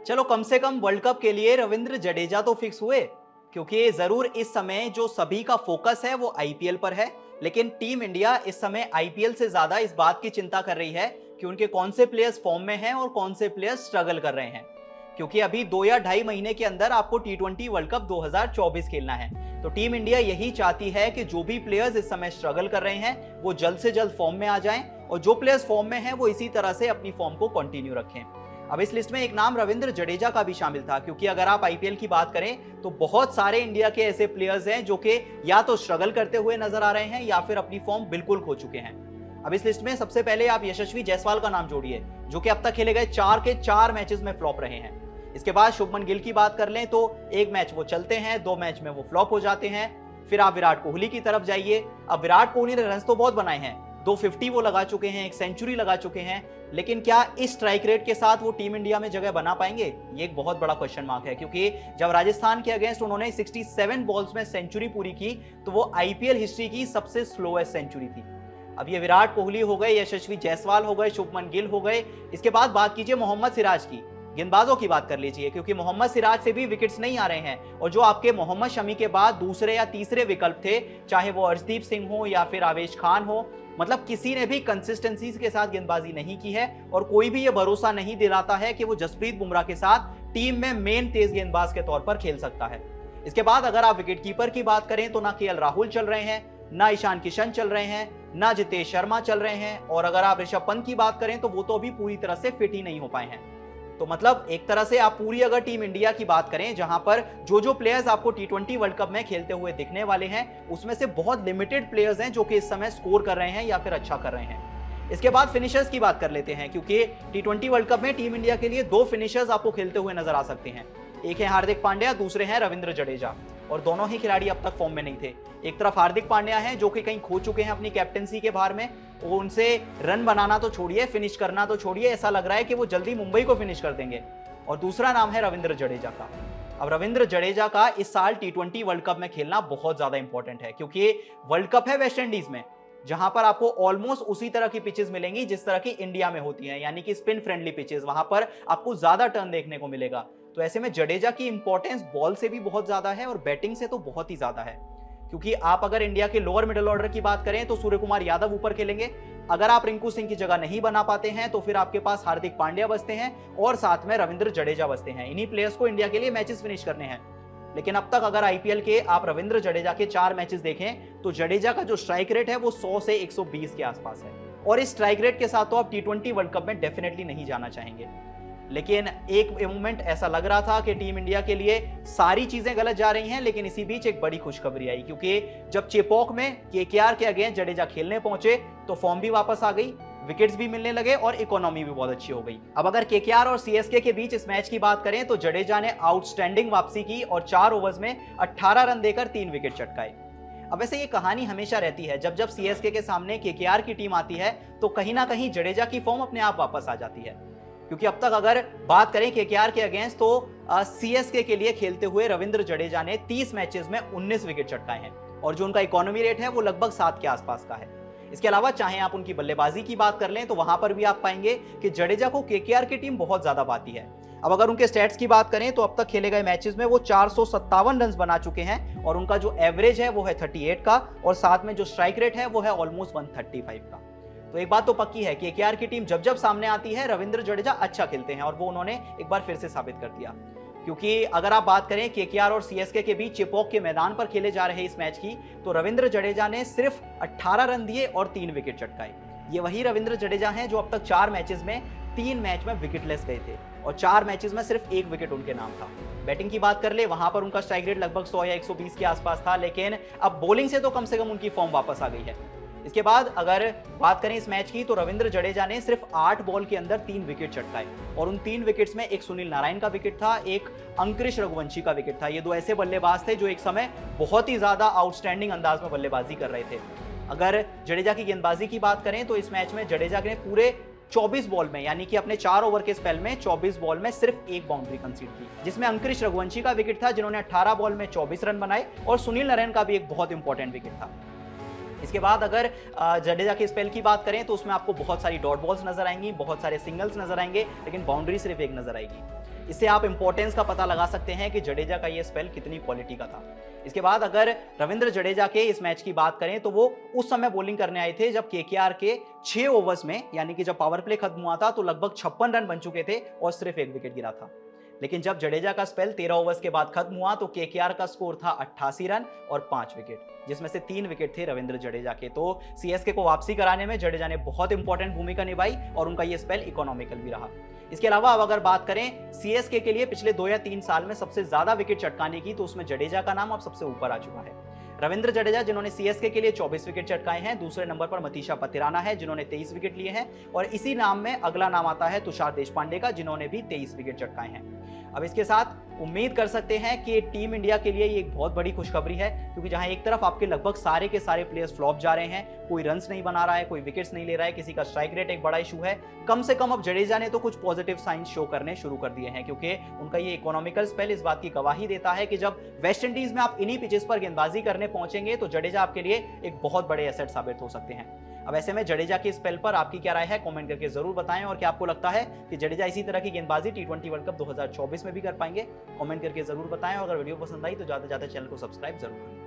चलो कम से कम world cup के लिए रविंद्र जडेजा तो फिक्स हुए, क्योंकि जरूर इस समय जो सभी का फोकस है वो आईपीएल पर है। लेकिन टीम इंडिया इस समय आईपीएल से ज्यादा इस बात की चिंता कर रही है कि उनके कौन से प्लेयर्स फॉर्म में हैं और कौन से प्लेयर्स स्ट्रगल कर रहे हैं। क्योंकि अभी 2 या ढाई महीने के अंदर आपको टी20 वर्ल्ड कप 2024 खेलना है। तो टीम इंडिया यही चाहती है कि जो भी प्लेयर्स इस समय स्ट्रगल कर रहे हैं वो जल्द से जल्द फॉर्म में आ जाएं, और जो प्लेयर्स फॉर्म में हैं वो इसी तरह से अपनी फॉर्म को कंटिन्यू रखें। अब इस लिस्ट में एक नाम रविंद्र जडेजा का भी शामिल था, क्योंकि अगर आप आईपीएल की बात करें तो बहुत सारे इंडिया के ऐसे प्लेयर्स हैं जो कि या तो स्ट्रगल करते हुए नजर आ रहे हैं या फिर अपनी फॉर्म बिल्कुल खो चुके हैं। अब इस लिस्ट में सबसे पहले आप यशस्वी जायसवाल का नाम जोड़िए, जो कि अब तक खेले गए 4 के 4 मैचेस में फ्लॉप रहे हैं। इसके बाद शुभमन गिल की बात कर लें तो एक मैच वो चलते हैं, 2 मैच में वो फ्लॉप हो जाते हैं। फिर आप विराट कोहली की तरफ जाइए। अब विराट कोहली ने रन तो बहुत बनाए हैं, 250 वो लगा चुके हैं, 1 सेंचुरी लगा चुके हैं, लेकिन क्या इस स्ट्राइक रेट के साथ वो टीम इंडिया में जगह बना पाएंगे? ये एक बहुत बड़ा क्वेश्चन मार्क है, क्योंकि जब राजस्थान के अगेंस्ट उन्होंने 67 बॉल्स में सेंचुरी पूरी की तो वो आईपीएल हिस्ट्री की सबसे स्लोएस्ट सेंचुरी थी। अब ये विराट कोहली हो गए, यशस्वी जायसवाल हो गए, शुभमन गिल हो गए। इसके बाद बात कीजिए मोहम्मद सिराज की, गेंदबाजों की बात कर लीजिए, क्योंकि मोहम्मद सिराज से भी विकेट्स नहीं आ रहे हैं। और जो आपके मोहम्मद शमी के बाद दूसरे या तीसरे विकल्प थे, चाहे वो अर्शदीप सिंह हो या फिर आवेश खान हो, मतलब किसी ने भी कंसिस्टेंसी के साथ गेंदबाजी नहीं की है। और कोई भी ये भरोसा नहीं दिलाता है कि वो जसप्रीत बुमराह के साथ टीम में मेन तेज गेंदबाज के तौर पर खेल सकता है। इसके बाद अगर आप विकेट कीपर की बात करें तो ना केएल राहुल चल रहे हैं, ना ईशान किशन चल रहे हैं, ना जितेश शर्मा चल रहे हैं, और अगर आप ऋषभ पंत की बात करें तो वो तो अभी पूरी तरह से फिट ही नहीं हो पाए हैं। तो मतलब एक तरह से आप पूरी अगर टीम इंडिया की बात करें, जहां पर जो प्लेयर्स आपको टी20 वर्ल्ड कप में खेलते हुए दिखने वाले हैं, उसमें से बहुत लिमिटेड प्लेयर्स हैं जो कि इस समय स्कोर कर रहे हैं या फिर अच्छा कर रहे हैं। इसके बाद फिनिशर्स की बात कर लेते हैं, क्योंकि टी20 वर्ल्ड कप में टीम इंडिया के लिए 2 फिनिशर्स आपको खेलते हुए नजर आ सकते हैं। एक है हार्दिक पांड्या, दूसरे हैं रविंद्र जडेजा, और दोनों ही खिलाड़ी अब तक फॉर्म में नहीं थे। एक तरफ हार्दिक पांड्या हैं जो कि कहीं खो चुके हैं अपनी कैप्टेंसी के भार में, वो उनसे रन बनाना तो छोड़िए, फिनिश करना तो छोड़िए, ऐसा लग रहा है कि वो जल्दी मुंबई को फिनिश कर देंगे। और दूसरा नाम है रविंद्र जडेजा का। अब रविंद्र जडेजा का इस साल टी20 वर्ल्ड कप में खेलना बहुत ज्यादा इंपॉर्टेंट है, क्योंकि वर्ल्ड कप है वेस्ट इंडीज में, जहां पर आपको ऑलमोस्ट उसी तरह की पिचेस मिलेंगी जिस तरह की इंडिया में होती हैं, यानी कि स्पिन फ्रेंडली पिचेस। वहां पर आपको ज्यादा टर्न देखने को मिलेगा। तो ऐसे में जडेजा की इंपॉर्टेंस बॉल से भी बहुत ज्यादा है और बैटिंग से तो बहुत ही ज्यादा है, क्योंकि आप अगर इंडिया के लोअर मिडिल ऑर्डर की बात करें तो सूर्य कुमार यादव ऊपर खेलेंगे। अगर आप रिंकू सिंह की जगह नहीं बना पाते हैं तो फिर आपके पास हार्दिक पांड्या बचते हैं और साथ में रविंद्र जडेजा बचते हैं। इन्हीं प्लेयर्स को इंडिया के लिए मैचेस फिनिश करने हैं। लेकिन अब तक अगर आईपीएल के आप रविंद्र जडेजा के 4 मैचेस देखें तो जडेजा का जो स्ट्राइक रेट है वो 100 से 120 के आसपास है, और इस स्ट्राइक रेट के साथ तो आप टी20 वर्ल्ड कप में डेफिनेटली नहीं जाना चाहेंगे। लेकिन एक मोमेंट ऐसा लग रहा था कि टीम इंडिया के लिए सारी चीजें गलत जा रही हैं, लेकिन इसी बीच एक बड़ी खुशखबरी आई, क्योंकि जब चेपॉक में केकेआर के अगेंस्ट जडेजा खेलने पहुंचे तो फॉर्म भी वापस आ गई, विकेट्स भी मिलने लगे और इकोनॉमी भी बहुत अच्छी हो गई। अब अगर केकेआर और सीएसके के बीच इस मैच की बात करें तो जडेजा ने आउटस्टैंडिंग वापसी की और 4 ओवर्स में 18 रन देकर 3 विकेट चटकाए। अब वैसे ये कहानी हमेशा रहती है, जब सीएसके के सामने केकेआर की टीम आती है तो कहीं ना कहीं जडेजा की फॉर्म अपने आप वापस आ जाती है। क्योंकि अब तक अगर बात करें केकेआर के अगेंस्ट तो सीएसके के लिए खेलते हुए रविंद्र जडेजा ने 30 मैचेस में 19 विकेट चटकाए हैं, और जो उनका इकोनॉमी रेट है वो लगभग 7 के आसपास का है। इसके अलावा चाहे आप उनकी बल्लेबाजी की बात कर लें तो वहां पर भी आप पाएंगे कि जडेजा को केकेआर की टीम बहुत ज्यादा पाती है। अब अगर उनके स्टैट्स की बात करें तो अब तक खेले गए मैचेस में वो 457 रन बना चुके हैं, और उनका जो एवरेज है वो है 38 का, और साथ में जो स्ट्राइक रेट है वो है ऑलमोस्ट 135 का। तो एक बात तो पक्की है कि केकेआर की टीम जब सामने आती है रविंद्र जडेजा अच्छा खेलते हैं, और वो उन्होंने एक बार फिर से साबित कर दिया। क्योंकि अगर आप बात करें केकेआर और सीएसके के बीच चेपॉक के मैदान पर खेले जा रहे इस मैच की, तो रविंद्र जडेजा ने सिर्फ 18 रन दिए और 3 विकेट चटकाए। ये वही रविंद्र जडेजा हैं जो अब तक 4 मैचेस में 3 मैच में विकेटलेस गए थे, और 4 मैचेस में सिर्फ 1 विकेट उनके नाम था। बैटिंग की बात कर ले, वहां पर उनका स्ट्राइक रेट लगभग 100 या 120 के आसपास था, लेकिन अब बॉलिंग से तो कम से कम उनकी फॉर्म वापस आ गई है। इसके बाद अगर बात करें इस मैच की तो रविंद्र जडेजा ने सिर्फ 8 बॉल के अंदर 3 विकेट चटकाए, और उन 3 विकेट्स में एक सुनील नारायण का विकेट था, एक अंकुरिश रघुवंशी का विकेट था। ये 2 ऐसे बल्लेबाज थे जो एक समय बहुत ही ज्यादा आउटस्टैंडिंग अंदाज में बल्लेबाजी कर रहे थे। अगर जडेजा की गेंदबाजी की बात करें तो इस मैच में जडेजा ने पूरे 24 बॉल में, यानी कि अपने 4 ओवर के स्पेल में 24 बॉल में सिर्फ 1 बाउंड्री कंसीड की, जिसमें अंकुरिश रघुवंशी का विकेट था जिन्होंने 18 बॉल में 24 रन बनाए, और सुनील नारायण का भी एक बहुत इंपॉर्टेंट विकेट था। इसके बाद अगर जडेजा के स्पेल की बात करें तो उसमें आपको बहुत सारी डॉट बॉल्स नजर आएंगी, बहुत सारे सिंगल्स नजर आएंगे, लेकिन बाउंड्री सिर्फ एक नजर आएगी। इससे आप इंपॉर्टेंस का पता लगा सकते हैं कि जडेजा का ये स्पेल कितनी क्वालिटी का था। इसके बाद अगर रविंद्र जडेजा के इस मैच की बात करें तो वो उस समय बॉलिंग करने आए थे जब केकेआर के 6 ओवर्स में, यानी कि जब पावर प्ले खत्म हुआ था, तो लगभग 56 रन बन चुके थे और सिर्फ 1 विकेट गिरा था। लेकिन जब जडेजा का स्पेल 13 ओवर्स के बाद खत्म हुआ तो केकेआर का स्कोर था 88 रन और 5 विकेट, जिसमें से 3 विकेट थे रविंद्र जडेजा के। तो सीएसके को वापसी कराने में जडेजा ने बहुत इंपॉर्टेंट भूमिका निभाई और उनका यह स्पेल इकोनॉमिकल भी रहा। इसके अलावा अब अगर बात करें सीएसके के लिए पिछले 2 या 3 साल में सबसे ज्यादा विकेट चटकाने की, तो उसमें जडेजा का नाम अब सबसे ऊपर आ चुका है। रविंद्र जडेजा जिन्होंने सीएसके के लिए 24 विकेट चटकाए हैं, दूसरे नंबर पर मतीशा पतिराना है जिन्होंने 23 विकेट लिए हैं, और इसी नाम में अगला नाम आता है तुषार देशपांडे का जिन्होंने भी 23 विकेट चटकाए हैं। अब इसके साथ उम्मीद कर सकते हैं कि टीम इंडिया के लिए ये एक बहुत बड़ी खुशखबरी है, क्योंकि जहां एक तरफ आपके लगभग सारे के सारे प्लेयर्स फ्लॉप जा रहे हैं, कोई रन्स नहीं बना रहा है, कोई विकेट्स नहीं ले रहा है, किसी का स्ट्राइक रेट एक बड़ा इशू है, कम से कम अब जडेजा ने तो कुछ पॉजिटिव साइंस शो करने शुरू कर दिए हैं, क्योंकि उनका ये इकोनॉमिकल स्पेल इस बात की गवाही देता है कि जब वेस्ट इंडीज में आप इन्हीं पिचेस पर गेंदबाजी करने पहुंचेंगे तो जडेजा आपके लिए एक बहुत बड़े एसेट साबित हो सकते हैं। अब ऐसे में जडेजा के स्पेल पर आपकी क्या राय है, कमेंट करके जरूर बताएं, और क्या आपको लगता है कि जडेजा इसी तरह की गेंदबाजी टी20 वर्ल्ड कप 2024 में भी कर पाएंगे? कमेंट करके जरूर बताएं, और अगर वीडियो पसंद आई तो ज्यादा से ज्यादा चैनल को सब्सक्राइब जरूर करें।